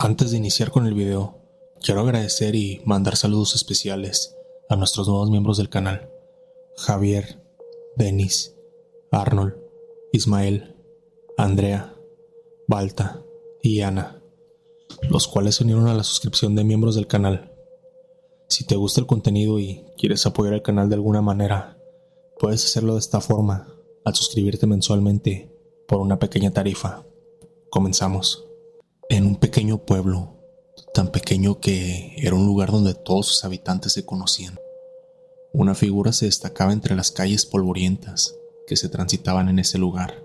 Antes de iniciar con el video, quiero agradecer y mandar saludos especiales a nuestros nuevos miembros del canal: Javier, Denis, Arnold, Ismael, Andrea, Balta y Ana, los cuales se unieron a la suscripción de miembros del canal. Si te gusta el contenido y quieres apoyar el canal de alguna manera, puedes hacerlo de esta forma, al suscribirte mensualmente por una pequeña tarifa. Comenzamos. En un pequeño pueblo, tan pequeño que era un lugar donde todos sus habitantes se conocían, una figura se destacaba entre las calles polvorientas que se transitaban en ese lugar.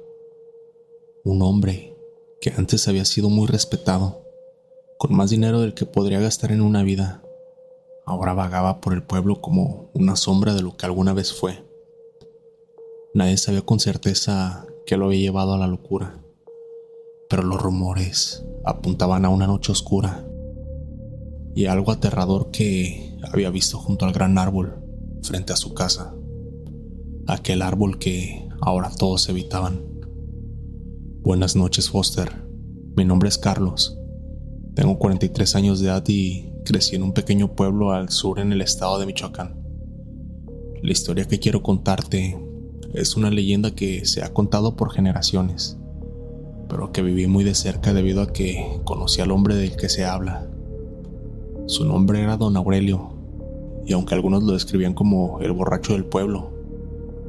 Un hombre que antes había sido muy respetado, con más dinero del que podría gastar en una vida, ahora vagaba por el pueblo como una sombra de lo que alguna vez fue. Nadie sabía con certeza qué lo había llevado a la locura, pero los rumores apuntaban a una noche oscura y a algo aterrador que había visto junto al gran árbol frente a su casa, aquel árbol que ahora todos evitaban. Buenas noches, Foster. Mi nombre es Carlos. Tengo 43 años de edad y crecí en un pequeño pueblo al sur en el estado de Michoacán. La historia que quiero contarte es una leyenda que se ha contado por generaciones, pero que viví muy de cerca debido a que conocí al hombre del que se habla. Su nombre era Don Aurelio, y aunque algunos lo describían como el borracho del pueblo,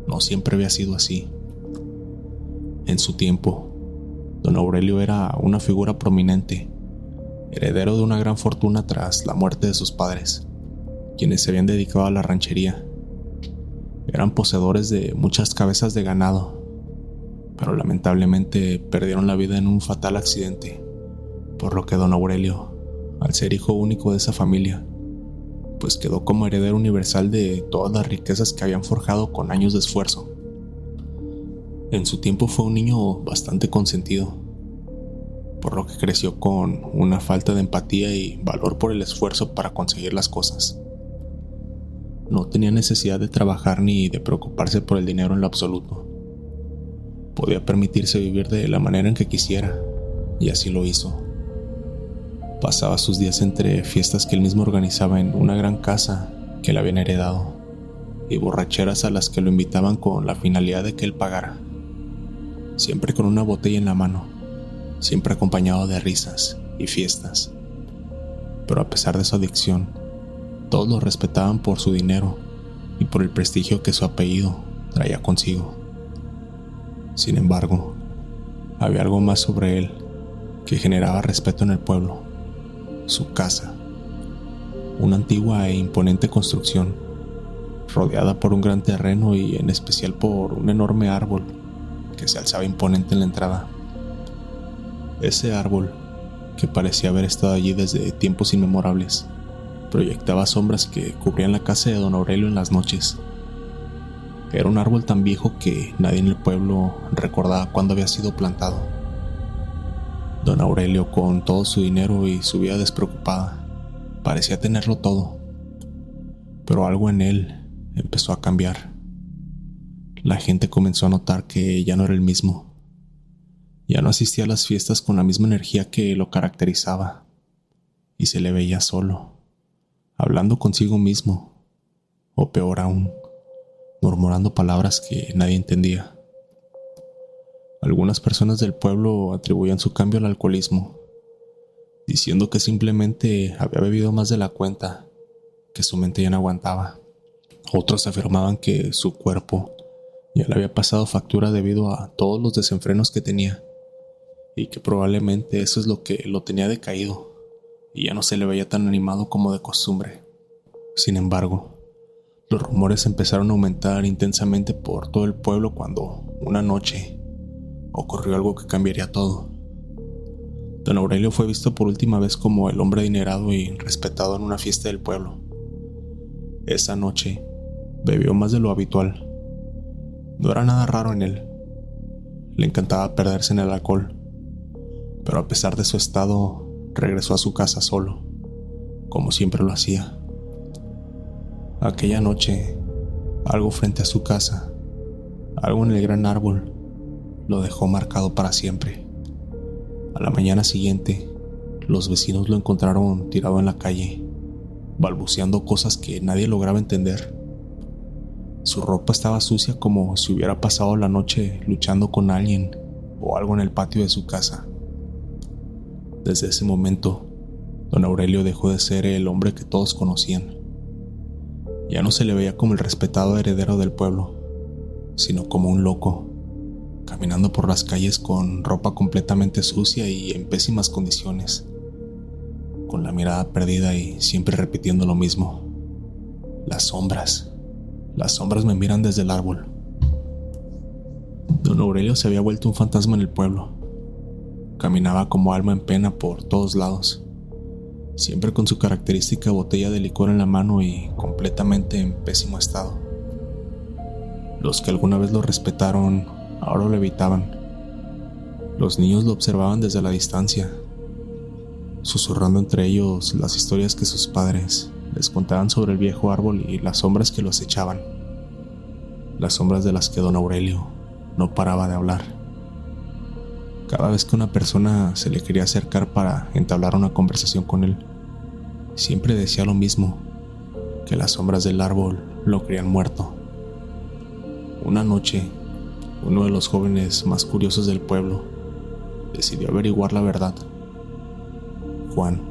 no siempre había sido así. En su tiempo, Don Aurelio era una figura prominente, heredero de una gran fortuna tras la muerte de sus padres, quienes se habían dedicado a la ranchería. Eran poseedores de muchas cabezas de ganado, pero lamentablemente perdieron la vida en un fatal accidente, por lo que Don Aurelio, al ser hijo único de esa familia, pues quedó como heredero universal de todas las riquezas que habían forjado con años de esfuerzo. En su tiempo fue un niño bastante consentido, por lo que creció con una falta de empatía y valor por el esfuerzo para conseguir las cosas. No tenía necesidad de trabajar ni de preocuparse por el dinero en lo absoluto. Podía permitirse vivir de la manera en que quisiera, y así lo hizo. Pasaba sus días entre fiestas que él mismo organizaba en una gran casa que le habían heredado, y borracheras a las que lo invitaban con la finalidad de que él pagara, siempre con una botella en la mano, siempre acompañado de risas y fiestas. Pero a pesar de su adicción, todos lo respetaban por su dinero y por el prestigio que su apellido traía consigo. Sin embargo, había algo más sobre él que generaba respeto en el pueblo: su casa, una antigua e imponente construcción, rodeada por un gran terreno y en especial por un enorme árbol que se alzaba imponente en la entrada. Ese árbol, que parecía haber estado allí desde tiempos inmemorables, proyectaba sombras que cubrían la casa de Don Aurelio en las noches. Era un árbol tan viejo que nadie en el pueblo recordaba cuándo había sido plantado. Don Aurelio, con todo su dinero y su vida despreocupada, parecía tenerlo todo, pero algo en él empezó a cambiar. La gente comenzó a notar que ya no era el mismo. Ya no asistía a las fiestas con la misma energía que lo caracterizaba, y se le veía solo, hablando consigo mismo, o peor aún, murmurando palabras que nadie entendía. Algunas personas del pueblo atribuían su cambio al alcoholismo, diciendo que simplemente había bebido más de la cuenta, que su mente ya no aguantaba. Otros afirmaban que su cuerpo ya le había pasado factura debido a todos los desenfrenos que tenía, y que probablemente eso es lo que lo tenía decaído, y ya no se le veía tan animado como de costumbre. Sin embargo, los rumores empezaron a aumentar intensamente por todo el pueblo cuando, una noche, ocurrió algo que cambiaría todo. Don Aurelio fue visto por última vez como el hombre adinerado y respetado en una fiesta del pueblo. Esa noche, bebió más de lo habitual. No era nada raro en él. Le encantaba perderse en el alcohol, pero a pesar de su estado, regresó a su casa solo, como siempre lo hacía. Aquella noche, algo frente a su casa, algo en el gran árbol, lo dejó marcado para siempre. A la mañana siguiente, Los vecinos lo encontraron tirado en la calle, balbuceando cosas que nadie lograba entender. Su ropa estaba sucia como si hubiera pasado la noche luchando con alguien o algo en el patio de su casa. Desde ese momento, don Aurelio dejó de ser el hombre que todos conocían. Ya no se le veía como el respetado heredero del pueblo, sino como un loco, caminando por las calles con ropa completamente sucia y en pésimas condiciones, con la mirada perdida y siempre repitiendo lo mismo. Las sombras me miran desde el árbol. Don Aurelio se había vuelto un fantasma en el pueblo. Caminaba como alma en pena por todos lados, siempre con su característica botella de licor en la mano y completamente en pésimo estado. Los que alguna vez lo respetaron ahora lo evitaban. Los niños lo observaban desde la distancia, susurrando entre ellos las historias que sus padres les contaban sobre el viejo árbol y las sombras que lo acechaban, las sombras de las que don Aurelio no paraba de hablar. Cada vez que una persona se le quería acercar para entablar una conversación con él, siempre decía lo mismo, que las sombras del árbol lo creían muerto. Una noche, uno de los jóvenes más curiosos del pueblo decidió averiguar la verdad. Juan,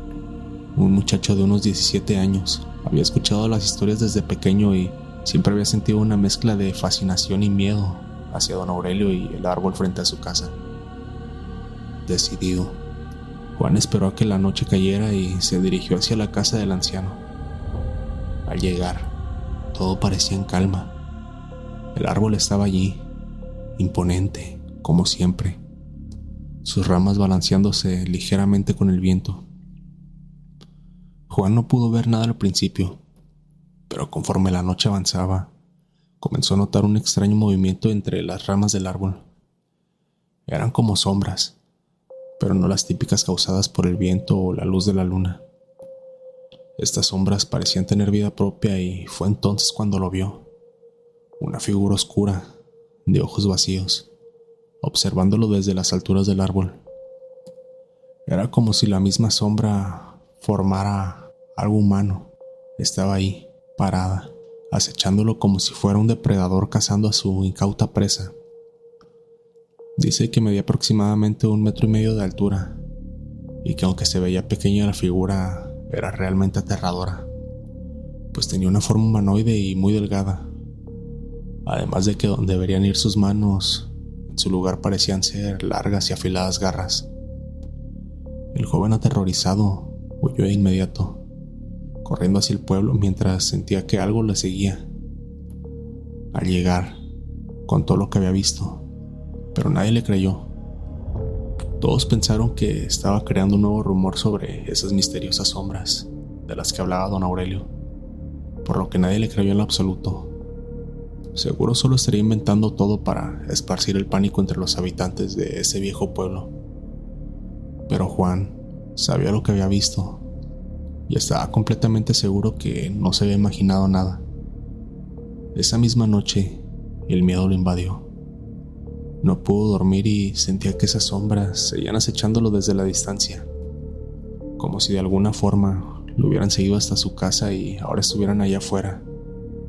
un muchacho de unos 17 años, había escuchado las historias desde pequeño y siempre había sentido una mezcla de fascinación y miedo hacia don Aurelio y el árbol frente a su casa. Decidido, Juan esperó a que la noche cayera y se dirigió hacia la casa del anciano. Al llegar, todo parecía en calma. El árbol estaba allí, imponente, como siempre, sus ramas balanceándose ligeramente con el viento. Juan no pudo ver nada al principio, pero conforme la noche avanzaba, comenzó a notar un extraño movimiento entre las ramas del árbol. Eran como sombras, pero no las típicas causadas por el viento o la luz de la luna. Estas sombras parecían tener vida propia y fue entonces cuando lo vio. Una figura oscura, de ojos vacíos, observándolo desde las alturas del árbol. Era como si la misma sombra formara algo humano. Estaba ahí, parada, acechándolo como si fuera un depredador cazando a su incauta presa. Dice que medía aproximadamente 1,5 metros de altura y que aunque se veía pequeña la figura, era realmente aterradora, pues tenía una forma humanoide y muy delgada. Además de que donde deberían ir sus manos, en su lugar parecían ser largas y afiladas garras. El joven aterrorizado huyó de inmediato, corriendo hacia el pueblo mientras sentía que algo le seguía. Al llegar, contó lo que había visto, pero nadie le creyó. Todos pensaron que estaba creando un nuevo rumor sobre esas misteriosas sombras de las que hablaba don Aurelio, por lo que nadie le creyó en lo absoluto. Seguro solo estaría inventando todo para esparcir el pánico entre los habitantes de ese viejo pueblo. Pero Juan sabía lo que había visto y estaba completamente seguro que no se había imaginado nada. Esa misma noche, el miedo lo invadió. No pudo dormir y sentía que esas sombras seguían acechándolo desde la distancia, como si de alguna forma lo hubieran seguido hasta su casa y ahora estuvieran allá afuera,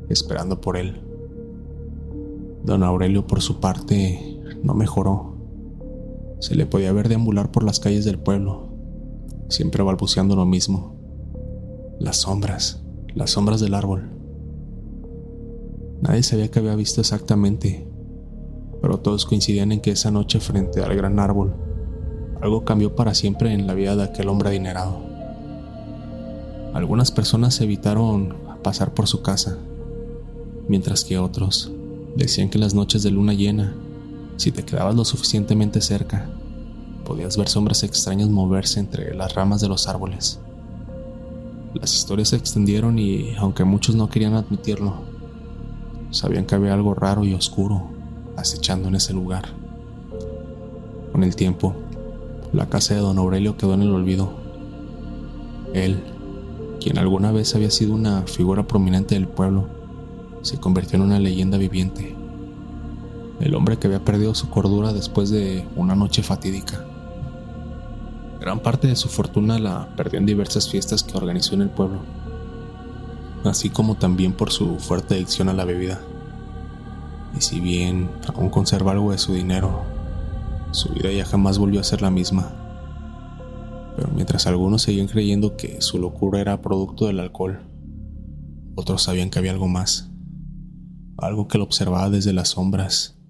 esperando por él. Don Aurelio, por su parte, no mejoró. Se le podía ver deambular por las calles del pueblo, siempre balbuceando lo mismo. Las sombras del árbol. Nadie sabía qué había visto exactamente, pero todos coincidían en que esa noche frente al gran árbol, algo cambió para siempre en la vida de aquel hombre adinerado. Algunas personas evitaron pasar por su casa, mientras que otros decían que las noches de luna llena, si te quedabas lo suficientemente cerca, podías ver sombras extrañas moverse entre las ramas de los árboles. Las historias se extendieron y, aunque muchos no querían admitirlo, sabían que había algo raro y oscuro acechando en ese lugar. Con el tiempo, la casa de don Aurelio quedó en el olvido. Él, quien alguna vez había sido una figura prominente del pueblo, se convirtió en una leyenda viviente. El hombre que había perdido su cordura después de una noche fatídica. Gran parte de su fortuna la perdió en diversas fiestas que organizó en el pueblo, así como también por su fuerte adicción a la bebida. Y si bien aún conserva algo de su dinero, su vida ya jamás volvió a ser la misma. Pero mientras algunos seguían creyendo que su locura era producto del alcohol, otros sabían que había algo más, algo que lo observaba desde las sombras.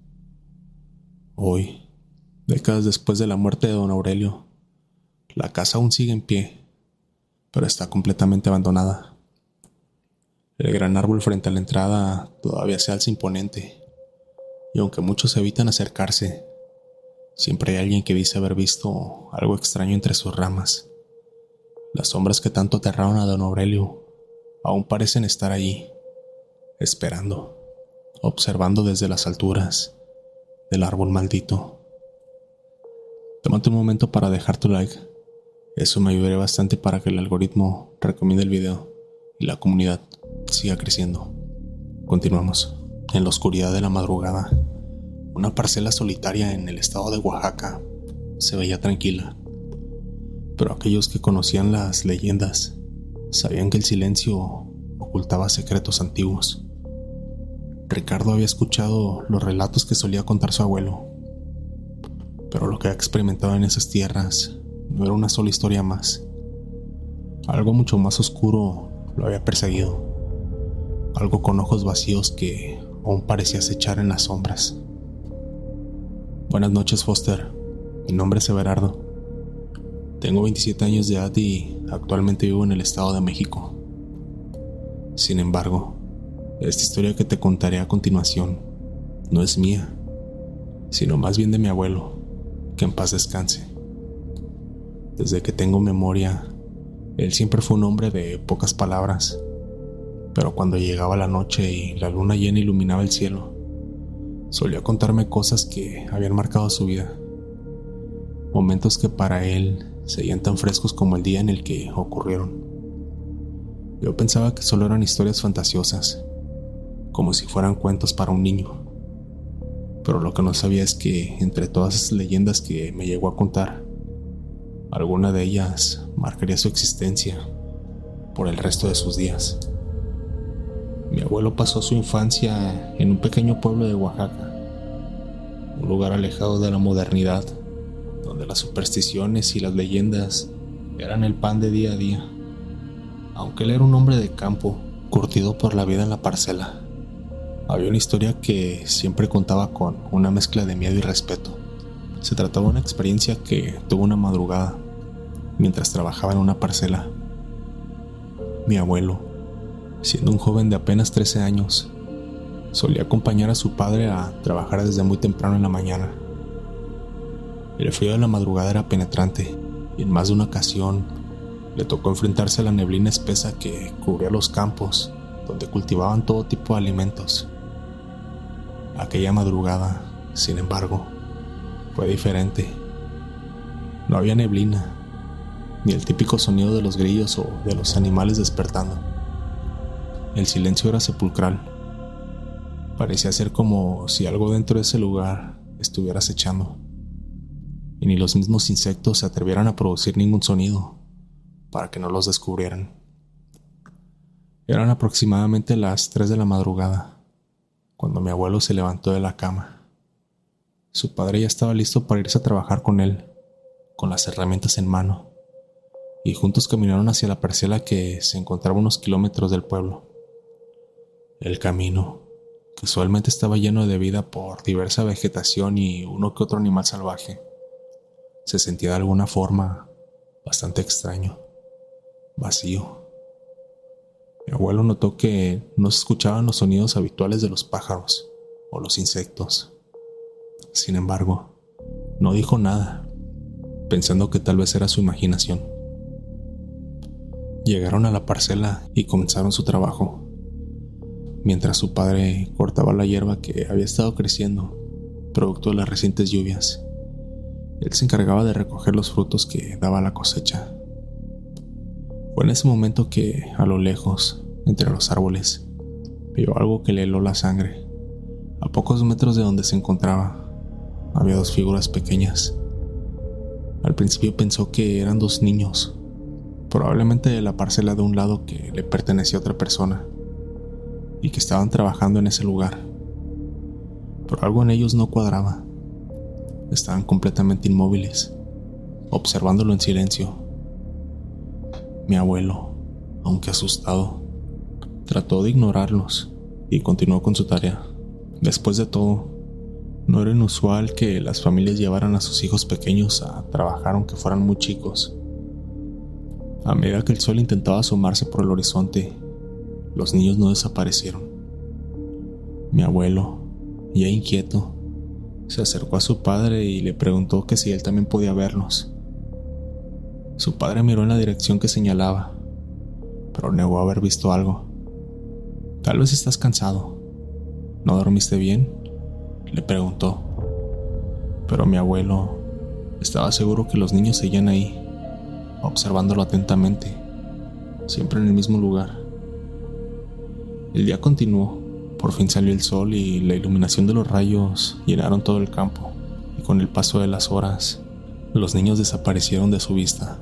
Hoy, décadas después de la muerte de don Aurelio, la casa aún sigue en pie, pero está completamente abandonada. El gran árbol frente a la entrada todavía se alza imponente, y aunque muchos evitan acercarse, siempre hay alguien que dice haber visto algo extraño entre sus ramas. Las sombras que tanto aterraron a don Aurelio aún parecen estar allí, esperando, observando desde las alturas del árbol maldito. Tómate un momento para dejar tu like. Eso me ayudaría bastante para que el algoritmo recomiende el video y la comunidad siga creciendo. Continuamos. En la oscuridad de la madrugada, una parcela solitaria en el estado de Oaxaca se veía tranquila, pero aquellos que conocían las leyendas sabían que el silencio ocultaba secretos antiguos. Ricardo había escuchado los relatos que solía contar su abuelo, pero lo que había experimentado en esas tierras no era una sola historia más. Algo mucho más oscuro lo había perseguido, algo con ojos vacíos que aún parecía acechar en las sombras. Buenas noches, Foster. Mi nombre es Everardo. Tengo 27 años de edad y actualmente vivo en el Estado de México. Sin embargo, esta historia que te contaré a continuación no es mía, sino más bien de mi abuelo, que en paz descanse. Desde que tengo memoria, él siempre fue un hombre de pocas palabras, pero cuando llegaba la noche y la luna llena iluminaba el cielo, solía contarme cosas que habían marcado su vida, momentos que para él seguían tan frescos como el día en el que ocurrieron. Yo pensaba que solo eran historias fantasiosas, como si fueran cuentos para un niño, pero lo que no sabía es que entre todas esas leyendas que me llegó a contar, alguna de ellas marcaría su existencia por el resto de sus días. Mi abuelo pasó su infancia en un pequeño pueblo de Oaxaca, un lugar alejado de la modernidad, donde las supersticiones y las leyendas eran el pan de día a día. Aunque él era un hombre de campo, curtido por la vida en la parcela, había una historia que siempre contaba con una mezcla de miedo y respeto. Se trataba de una experiencia que tuvo una madrugada mientras trabajaba en una parcela. Mi abuelo, siendo un joven de apenas 13 años, solía acompañar a su padre a trabajar desde muy temprano en la mañana. El frío de la madrugada era penetrante y en más de una ocasión le tocó enfrentarse a la neblina espesa que cubría los campos donde cultivaban todo tipo de alimentos. Aquella madrugada, sin embargo, fue diferente. No había neblina, ni el típico sonido de los grillos o de los animales despertando. El silencio era sepulcral. Parecía ser como si algo dentro de ese lugar estuviera acechando, y ni los mismos insectos se atrevieran a producir ningún sonido para que no los descubrieran. Eran aproximadamente las 3 de la madrugada cuando mi abuelo se levantó de la cama. Su padre ya estaba listo para irse a trabajar con él, con las herramientas en mano, y juntos caminaron hacia la parcela que se encontraba a unos kilómetros del pueblo. El camino, que usualmente estaba lleno de vida por diversa vegetación y uno que otro animal salvaje, se sentía de alguna forma bastante extraño, vacío. Mi abuelo notó que no se escuchaban los sonidos habituales de los pájaros o los insectos. Sin embargo, no dijo nada, pensando que tal vez era su imaginación. Llegaron a la parcela y comenzaron su trabajo, mientras su padre cortaba la hierba que había estado creciendo, producto de las recientes lluvias. Él se encargaba de recoger los frutos que daba la cosecha. Fue en ese momento que, a lo lejos, entre los árboles, vio algo que le heló la sangre. A pocos metros de donde se encontraba, había 2 figuras pequeñas. Al principio pensó que eran dos niños, probablemente de la parcela de un lado que le pertenecía a otra persona, y que estaban trabajando en ese lugar. Pero algo en ellos no cuadraba. Estaban completamente inmóviles, observándolo en silencio. Mi abuelo, aunque asustado, trató de ignorarlos y continuó con su tarea. Después de todo, no era inusual que las familias llevaran a sus hijos pequeños a trabajar aunque fueran muy chicos. A medida que el sol intentaba asomarse por el horizonte, los niños no desaparecieron. Mi abuelo, ya inquieto, se acercó a su padre y le preguntó que si él también podía verlos. Su padre miró en la dirección que señalaba, pero negó haber visto algo. «Tal vez estás cansado. ¿No dormiste bien?», le preguntó. Pero mi abuelo estaba seguro que los niños seguían ahí, observándolo atentamente, siempre en el mismo lugar. El día continuó. Por fin salió el sol y la iluminación de los rayos llenaron todo el campo, y con el paso de las horas, los niños desaparecieron de su vista.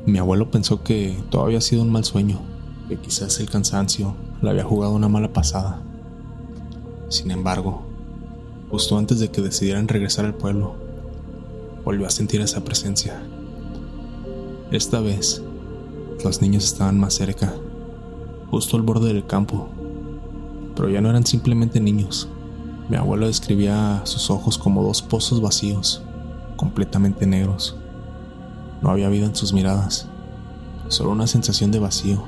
Mi abuelo pensó que todo había sido un mal sueño, que quizás el cansancio le había jugado una mala pasada. Sin embargo, justo antes de que decidieran regresar al pueblo, volvió a sentir esa presencia. Esta vez, los niños estaban más cerca, justo al borde del campo. Pero ya no eran simplemente niños. Mi abuelo describía sus ojos como dos pozos vacíos, completamente negros. No había vida en sus miradas, solo una sensación de vacío,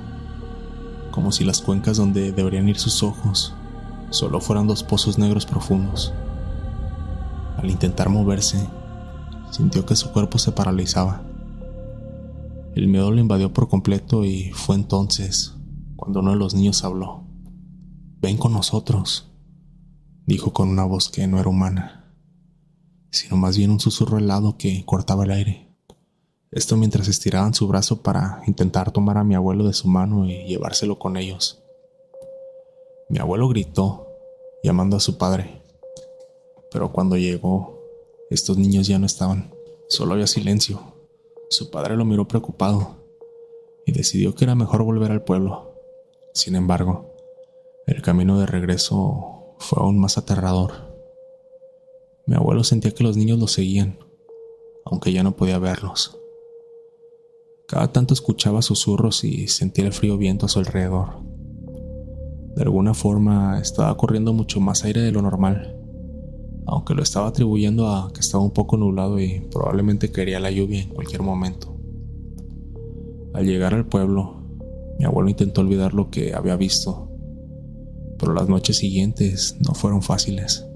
como si las cuencas donde deberían ir sus ojos solo fueran dos pozos negros profundos. Al intentar moverse, sintió que su cuerpo se paralizaba. El miedo lo invadió por completo y fue entonces cuando uno de los niños habló. «Ven con nosotros», dijo con una voz que no era humana, sino más bien un susurro helado que cortaba el aire. Esto mientras estiraban su brazo para intentar tomar a mi abuelo de su mano y llevárselo con ellos. Mi abuelo gritó, llamando a su padre, pero cuando llegó, estos niños ya no estaban. Solo había silencio. Su padre lo miró preocupado y decidió que era mejor volver al pueblo. Sin embargo, el camino de regreso fue aún más aterrador. Mi abuelo sentía que los niños lo seguían, aunque ya no podía verlos. Cada tanto escuchaba susurros y sentía el frío viento a su alrededor. De alguna forma estaba corriendo mucho más aire de lo normal, aunque lo estaba atribuyendo a que estaba un poco nublado y probablemente caería la lluvia en cualquier momento. Al llegar al pueblo, mi abuelo intentó olvidar lo que había visto, pero las noches siguientes no fueron fáciles.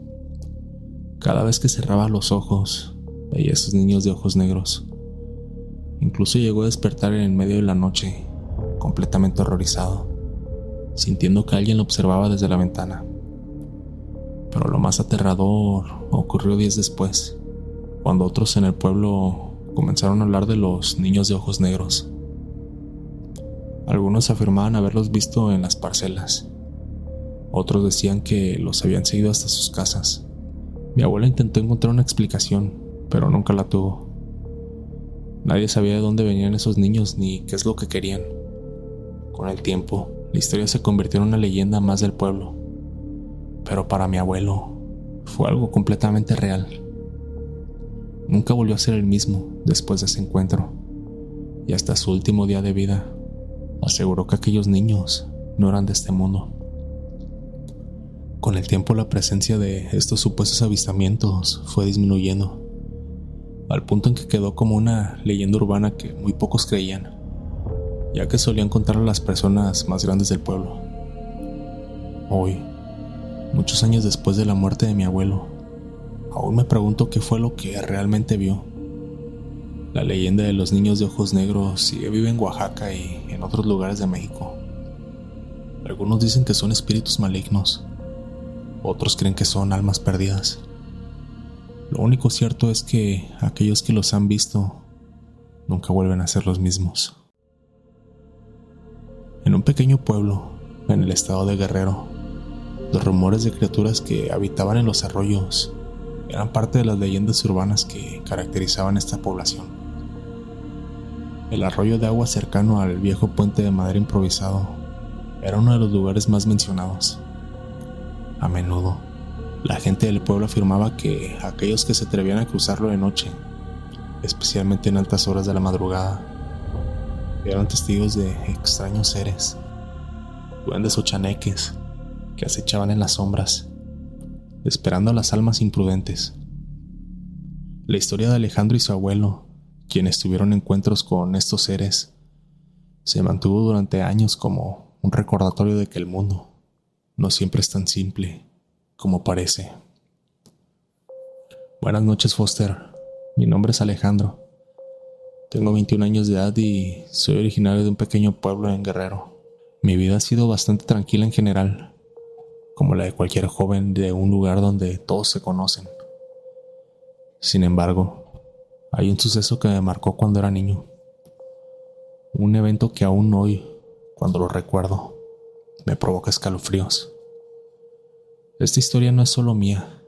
Cada vez que cerraba los ojos, veía a esos niños de ojos negros. Incluso llegó a despertar en medio de la noche, completamente horrorizado, sintiendo que alguien lo observaba desde la ventana. Pero lo más aterrador ocurrió días después, cuando otros en el pueblo comenzaron a hablar de los niños de ojos negros. Algunos afirmaban haberlos visto en las parcelas. Otros decían que los habían seguido hasta sus casas. Mi abuela intentó encontrar una explicación, pero nunca la tuvo. Nadie sabía de dónde venían esos niños ni qué es lo que querían. Con el tiempo, la historia se convirtió en una leyenda más del pueblo. Pero para mi abuelo, fue algo completamente real. Nunca volvió a ser el mismo después de ese encuentro, y hasta su último día de vida, aseguró que aquellos niños no eran de este mundo. Con el tiempo, la presencia de estos supuestos avistamientos fue disminuyendo, al punto en que quedó como una leyenda urbana que muy pocos creían, ya que solían contarlo a las personas más grandes del pueblo. Hoy, muchos años después de la muerte de mi abuelo, aún me pregunto qué fue lo que realmente vio. La leyenda de los niños de ojos negros sigue viva en Oaxaca y en otros lugares de México. Algunos dicen que son espíritus malignos, otros creen que son almas perdidas. Lo único cierto es que aquellos que los han visto nunca vuelven a ser los mismos. En un pequeño pueblo, en el estado de Guerrero, los rumores de criaturas que habitaban en los arroyos eran parte de las leyendas urbanas que caracterizaban esta población. El arroyo de agua cercano al viejo puente de madera improvisado era uno de los lugares más mencionados. A menudo, la gente del pueblo afirmaba que aquellos que se atrevían a cruzarlo de noche, especialmente en altas horas de la madrugada, eran testigos de extraños seres, duendes o chaneques, que acechaban en las sombras, esperando a las almas imprudentes. La historia de Alejandro y su abuelo, quienes tuvieron encuentros con estos seres, se mantuvo durante años como un recordatorio de que el mundo no siempre es tan simple como parece. Buenas noches, Foster. Mi nombre es Alejandro. Tengo 21 años de edad y soy originario de un pequeño pueblo en Guerrero. Mi vida ha sido bastante tranquila en general, como la de cualquier joven de un lugar donde todos se conocen. Sin embargo, hay un suceso que me marcó cuando era niño. Un evento que aún hoy, cuando lo recuerdo, me provoca escalofríos. Esta historia no es solo mía,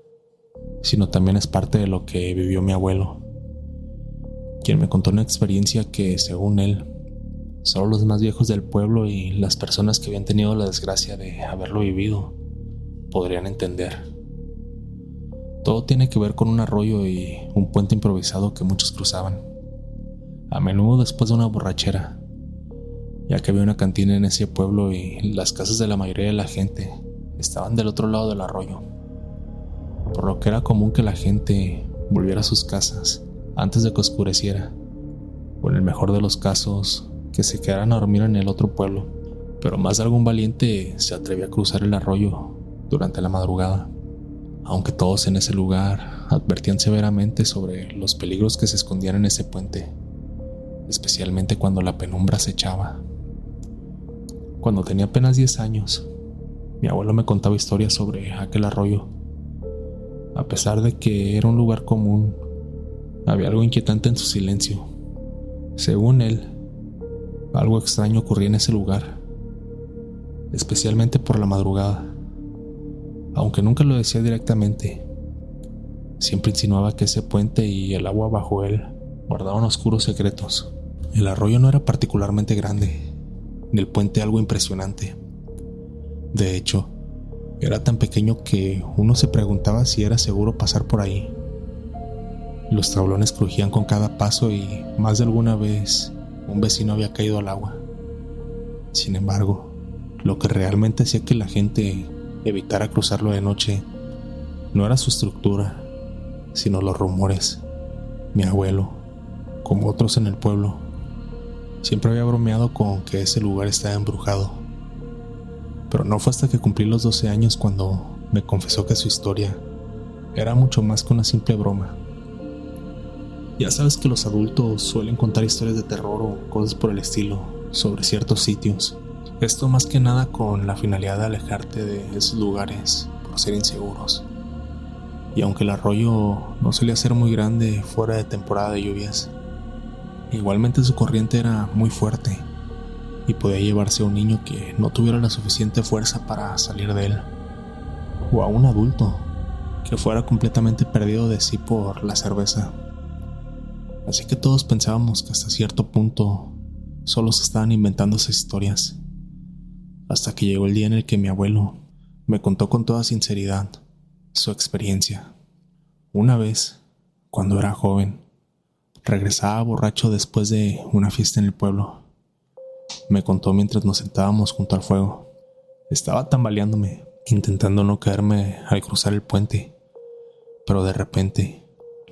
sino también es parte de lo que vivió mi abuelo, quien me contó una experiencia que, según él, solo los más viejos del pueblo y las personas que habían tenido la desgracia de haberlo vivido podrían entender. Todo tiene que ver con un arroyo y un puente improvisado que muchos cruzaban, a menudo después de una borrachera, ya que había una cantina en ese pueblo y las casas de la mayoría de la gente estaban del otro lado del arroyo, por lo que era común que la gente volviera a sus casas antes de que oscureciera, o en el mejor de los casos, que se quedaran a dormir en el otro pueblo. Pero más de algún valiente se atrevió a cruzar el arroyo durante la madrugada, aunque todos en ese lugar advertían severamente sobre los peligros que se escondían en ese puente, especialmente cuando la penumbra acechaba. Cuando tenía apenas 10 años, mi abuelo me contaba historias sobre aquel arroyo. A pesar de que era un lugar común, había algo inquietante en su silencio. Según él, algo extraño ocurría en ese lugar, especialmente por la madrugada. Aunque nunca lo decía directamente, siempre insinuaba que ese puente y el agua bajo él guardaban oscuros secretos. El arroyo no era particularmente grande, ni el puente algo impresionante. De hecho, era tan pequeño que uno se preguntaba si era seguro pasar por ahí. Los tablones crujían con cada paso y más de alguna vez un vecino había caído al agua. Sin embargo, lo que realmente hacía que la gente evitara cruzarlo de noche no era su estructura, sino los rumores. Mi abuelo, como otros en el pueblo, siempre había bromeado con que ese lugar estaba embrujado. Pero no fue hasta que cumplí los 12 años cuando me confesó que su historia era mucho más que una simple broma. Ya sabes que los adultos suelen contar historias de terror o cosas por el estilo sobre ciertos sitios. Esto más que nada con la finalidad de alejarte de esos lugares por ser inseguros. Y aunque el arroyo no solía ser muy grande fuera de temporada de lluvias, igualmente su corriente era muy fuerte y podía llevarse a un niño que no tuviera la suficiente fuerza para salir de él, o a un adulto que fuera completamente perdido de sí por la cerveza. Así que todos pensábamos que hasta cierto punto solo se estaban inventando esas historias, hasta que llegó el día en el que mi abuelo me contó con toda sinceridad su experiencia. Una vez, cuando era joven, regresaba borracho después de una fiesta en el pueblo. Me contó mientras nos sentábamos junto al fuego. Estaba tambaleándome, intentando no caerme al cruzar el puente, pero de repente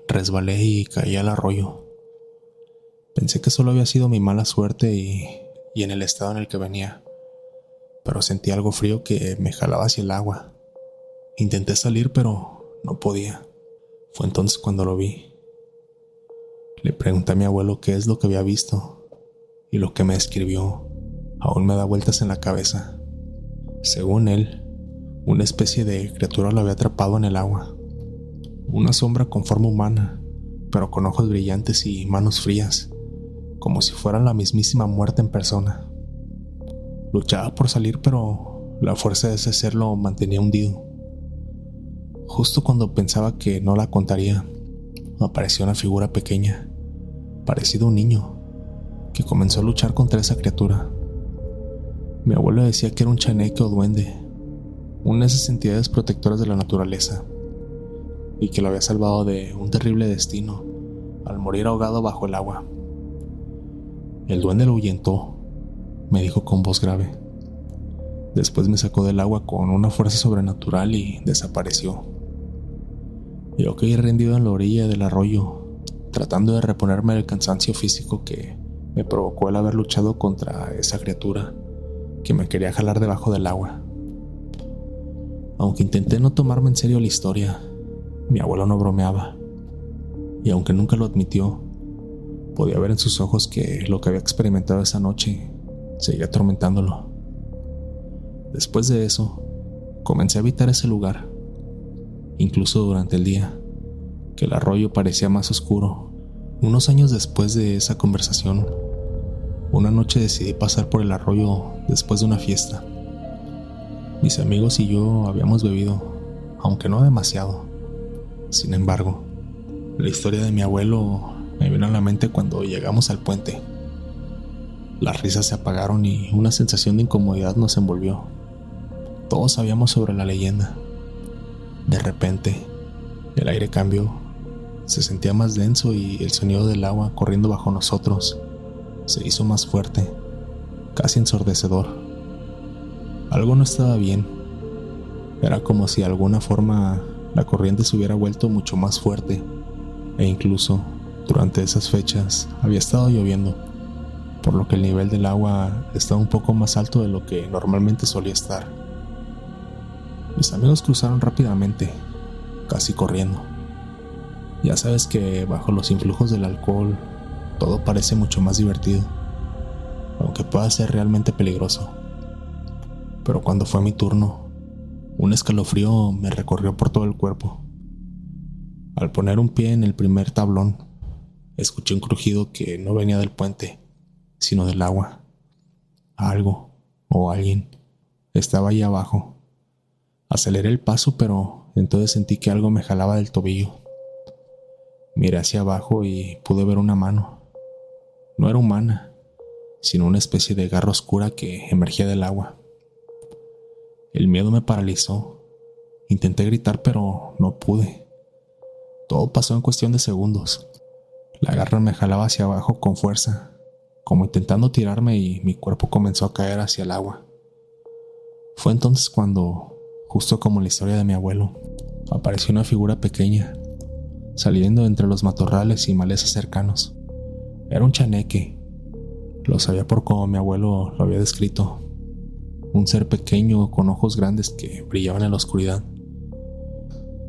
resbalé y caí al arroyo. Pensé que solo había sido mi mala suerte y en el estado en el que venía, pero sentí algo frío que me jalaba hacia el agua. Intenté salir, pero no podía. Fue entonces cuando lo vi. Le pregunté a mi abuelo qué es lo que había visto, y lo que me describió aún me da vueltas en la cabeza. Según él, una especie de criatura lo había atrapado en el agua. Una sombra con forma humana, pero con ojos brillantes y manos frías, como si fuera la mismísima muerte en persona. Luchaba por salir, pero la fuerza de ese ser lo mantenía hundido. Justo cuando pensaba que no la contaría, apareció una figura pequeña, parecido a un niño, que comenzó a luchar contra esa criatura. Mi abuelo decía que era un chaneque o duende, una de esas entidades protectoras de la naturaleza, y que lo había salvado de un terrible destino al morir ahogado bajo el agua. El duende lo ahuyentó, me dijo con voz grave. Después me sacó del agua con una fuerza sobrenatural y desapareció. Yo caí rendido en la orilla del arroyo, tratando de reponerme del cansancio físico que me provocó el haber luchado contra esa criatura que me quería jalar debajo del agua. Aunque intenté no tomarme en serio la historia, mi abuelo no bromeaba, y aunque nunca lo admitió, podía ver en sus ojos que lo que había experimentado esa noche seguía atormentándolo. Después de eso, comencé a evitar ese lugar, incluso durante el día, que el arroyo parecía más oscuro. Unos años después de esa conversación, una noche decidí pasar por el arroyo después de una fiesta. Mis amigos y yo habíamos bebido, aunque no demasiado. Sin embargo, la historia de mi abuelo me vino a la mente cuando llegamos al puente. Las risas se apagaron y una sensación de incomodidad nos envolvió. Todos sabíamos sobre la leyenda. De repente, el aire cambió. Se sentía más denso y el sonido del agua corriendo bajo nosotros se hizo más fuerte, casi ensordecedor. Algo no estaba bien. Era como si de alguna forma la corriente se hubiera vuelto mucho más fuerte, e incluso durante esas fechas había estado lloviendo, por lo que el nivel del agua estaba un poco más alto de lo que normalmente solía estar. Mis amigos cruzaron rápidamente, casi corriendo. Ya sabes que bajo los influjos del alcohol todo parece mucho más divertido, aunque pueda ser realmente peligroso. Pero cuando fue mi turno, un escalofrío me recorrió por todo el cuerpo. Al poner un pie en el primer tablón, escuché un crujido que no venía del puente, sino del agua. Algo o alguien estaba ahí abajo. Aceleré el paso, pero entonces sentí que algo me jalaba del tobillo. Miré hacia abajo y pude ver una mano. No era humana, sino una especie de garra oscura que emergía del agua. El miedo me paralizó. Intenté gritar, pero no pude. Todo pasó en cuestión de segundos. La garra me jalaba hacia abajo con fuerza, como intentando tirarme, y mi cuerpo comenzó a caer hacia el agua. Fue entonces cuando, justo como la historia de mi abuelo, apareció una figura pequeña, saliendo entre los matorrales y malezas cercanos. Era un chaneque. Lo sabía por cómo mi abuelo lo había descrito. Un ser pequeño con ojos grandes que brillaban en la oscuridad.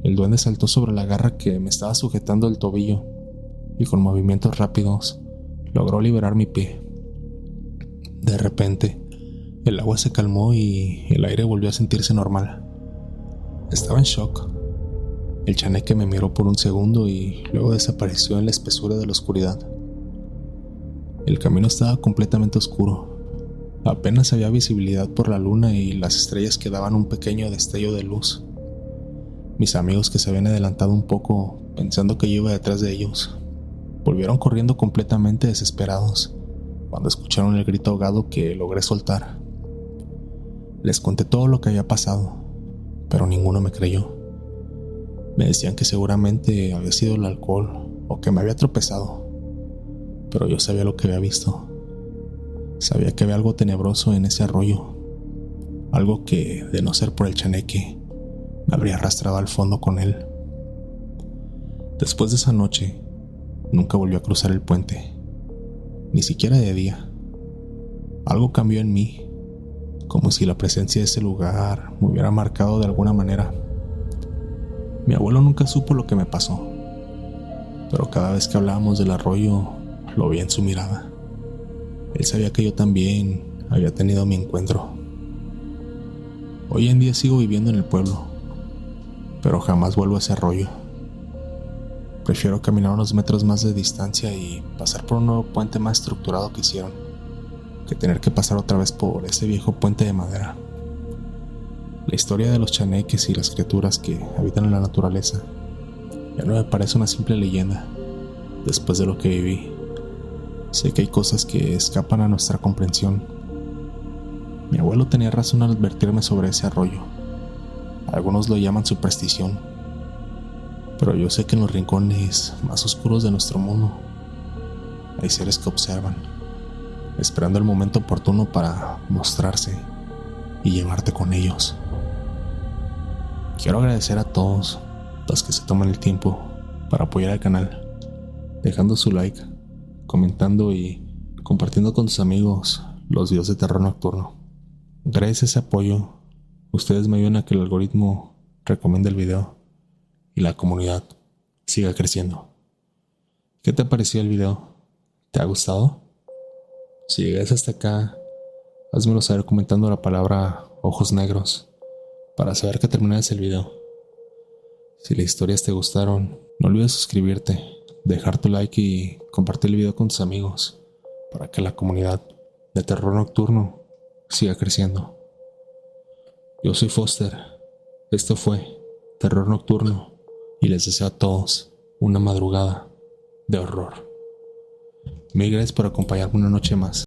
El duende saltó sobre la garra que me estaba sujetando el tobillo y con movimientos rápidos logró liberar mi pie. De repente, el agua se calmó y el aire volvió a sentirse normal. Estaba en shock. El chaneque me miró por un segundo y luego desapareció en la espesura de la oscuridad. El camino estaba completamente oscuro. Apenas había visibilidad por la luna y las estrellas que daban un pequeño destello de luz. Mis amigos, que se habían adelantado un poco pensando que yo iba detrás de ellos, volvieron corriendo completamente desesperados cuando escucharon el grito ahogado que logré soltar. Les conté todo lo que había pasado, pero ninguno me creyó. Me decían que seguramente había sido el alcohol o que me había tropezado, pero yo sabía lo que había visto. Sabía que había algo tenebroso en ese arroyo, algo que, de no ser por el chaneque, me habría arrastrado al fondo con él. Después de esa noche, nunca volvió a cruzar el puente, ni siquiera de día. Algo cambió en mí, como si la presencia de ese lugar me hubiera marcado de alguna manera. Mi abuelo nunca supo lo que me pasó, pero cada vez que hablábamos del arroyo, lo vi en su mirada. Él sabía que yo también había tenido mi encuentro. Hoy en día sigo viviendo en el pueblo, pero jamás vuelvo a ese arroyo. Prefiero caminar unos metros más de distancia y pasar por un nuevo puente más estructurado que hicieron, que tener que pasar otra vez por ese viejo puente de madera. La historia de los chaneques y las criaturas que habitan en la naturaleza ya no me parece una simple leyenda. Después de lo que viví, sé que hay cosas que escapan a nuestra comprensión. Mi abuelo tenía razón al advertirme sobre ese arroyo. Algunos lo llaman superstición, pero yo sé que en los rincones más oscuros de nuestro mundo hay seres que observan, esperando el momento oportuno para mostrarse y llevarte con ellos. Quiero agradecer a todos los que se toman el tiempo para apoyar al canal, dejando su like, comentando y compartiendo con sus amigos los videos de terror nocturno. Gracias a ese apoyo, ustedes me ayudan a que el algoritmo recomiende el video y la comunidad siga creciendo. ¿Qué te pareció el video? ¿Te ha gustado? Si llegas hasta acá, házmelo saber comentando la palabra ojos negros para saber que terminaste el video. Si las historias te gustaron, no olvides suscribirte, dejar tu like y compartir el video con tus amigos para que la comunidad de terror nocturno siga creciendo. Yo soy Foster, esto fue Terror Nocturno y les deseo a todos una madrugada de horror. Mil gracias por acompañarme una noche más.